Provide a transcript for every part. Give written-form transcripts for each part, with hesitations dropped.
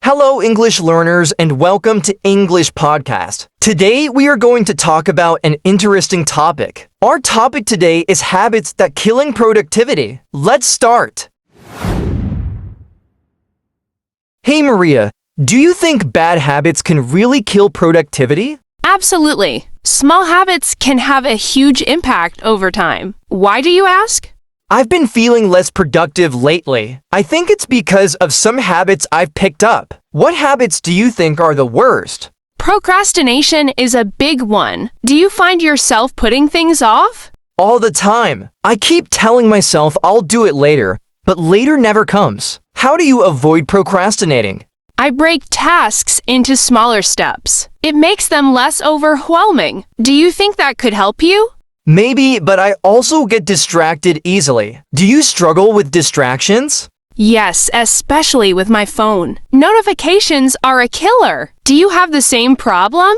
Hello, English learners, and welcome to English Podcast. Today, we are going to talk about an interesting topic. Our topic today is habits that killing productivity. Let's start. Hey, Maria, do you think bad habits can really kill productivity? Absolutely. Small habits can have a huge impact over time. Why do you ask? I've been feeling less productive lately. I think it's because of some habits I've picked up. What habits do you think are the worst? Procrastination is a big one. Do you find yourself putting things off? All the time. I keep telling myself I'll do it later, but later never comes. How do you avoid procrastinating? I break tasks into smaller steps. It makes them less overwhelming. Do you think that could help you? Maybe, but I also get distracted easily. Do you struggle with distractions? Yes, especially with my phone. Notifications are a killer. Do you have the same problem?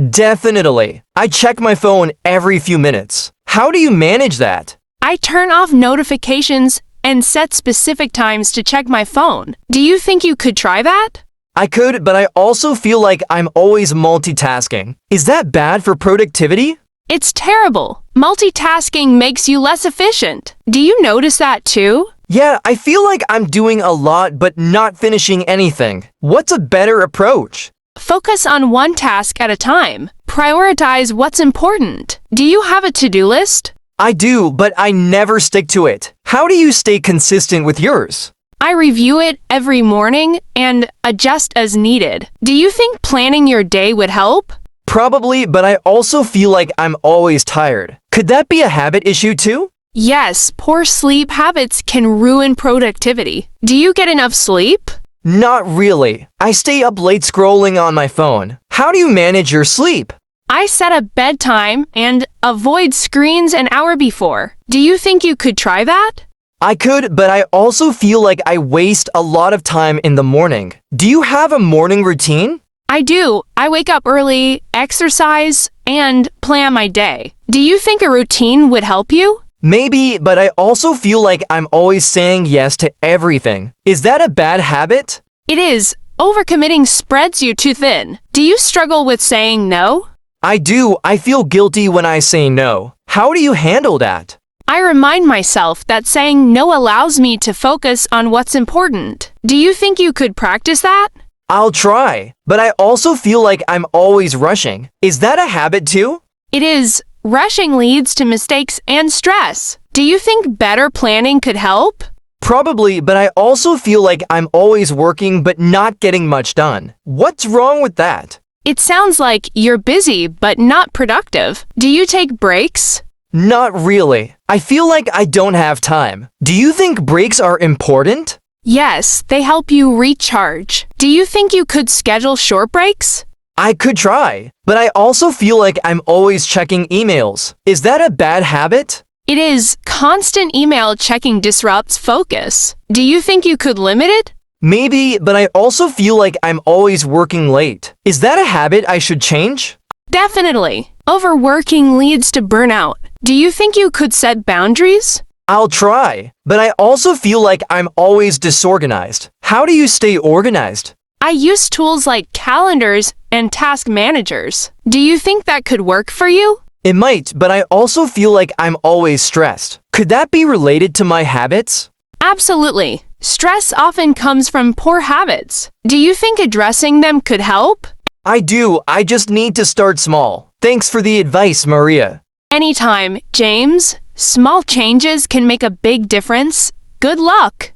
Definitely. I check my phone every few minutes. How do you manage that? I turn off notifications and set specific times to check my phone. Do you think you could try that? I could, but I also feel like I'm always multitasking. Is that bad for productivity? It's terrible. Multitasking makes you less efficient. Do you notice that too? Yeah, I feel like I'm doing a lot but not finishing anything. What's a better approach? Focus on one task at a time. Prioritize what's important. Do you have a to-do list? I do, but I never stick to it. How do you stay consistent with yours? I review it every morning and adjust as needed. Do you think planning your day would help? Probably, but I also feel like I'm always tired. Could that be a habit issue too? Yes, poor sleep habits can ruin productivity. Do you get enough sleep? Not really. I stay up late scrolling on my phone. How do you manage your sleep? I set a bedtime and avoid screens an hour before. Do you think you could try that? I could, but I also feel like I waste a lot of time in the morning. Do you have a morning routine? I do. I wake up early, exercise, and plan my day. Do you think a routine would help you? Maybe, but I also feel like I'm always saying yes to everything. Is that a bad habit? It is. Overcommitting spreads you too thin. Do you struggle with saying no? I do. I feel guilty when I say no. How do you handle that? I remind myself that saying no allows me to focus on what's important. Do you think you could practice that? I'll try, but I also feel like I'm always rushing. Is that a habit too? It is. Rushing leads to mistakes and stress. Do you think better planning could help? Probably, but I also feel like I'm always working but not getting much done. What's wrong with that? It sounds like you're busy but not productive. Do you take breaks? Not really. I feel like I don't have time. Do you think breaks are important? Yes, they help you recharge. Do you think you could schedule short breaks? I could try, but I also feel like I'm always checking emails. Is that a bad habit? It is. Constant email checking disrupts focus. Do you think you could limit it? Maybe, but I also feel like I'm always working late. Is that a habit I should change? Definitely. Overworking leads to burnout. Do you think you could set boundaries? I'll try, but I also feel like I'm always disorganized. How do you stay organized? I use tools like calendars and task managers. Do you think that could work for you? It might, but I also feel like I'm always stressed. Could that be related to my habits? Absolutely. Stress often comes from poor habits. Do you think addressing them could help? I do. I just need to start small. Thanks for the advice, Maria. Anytime, James. Small changes can make a big difference. Good luck!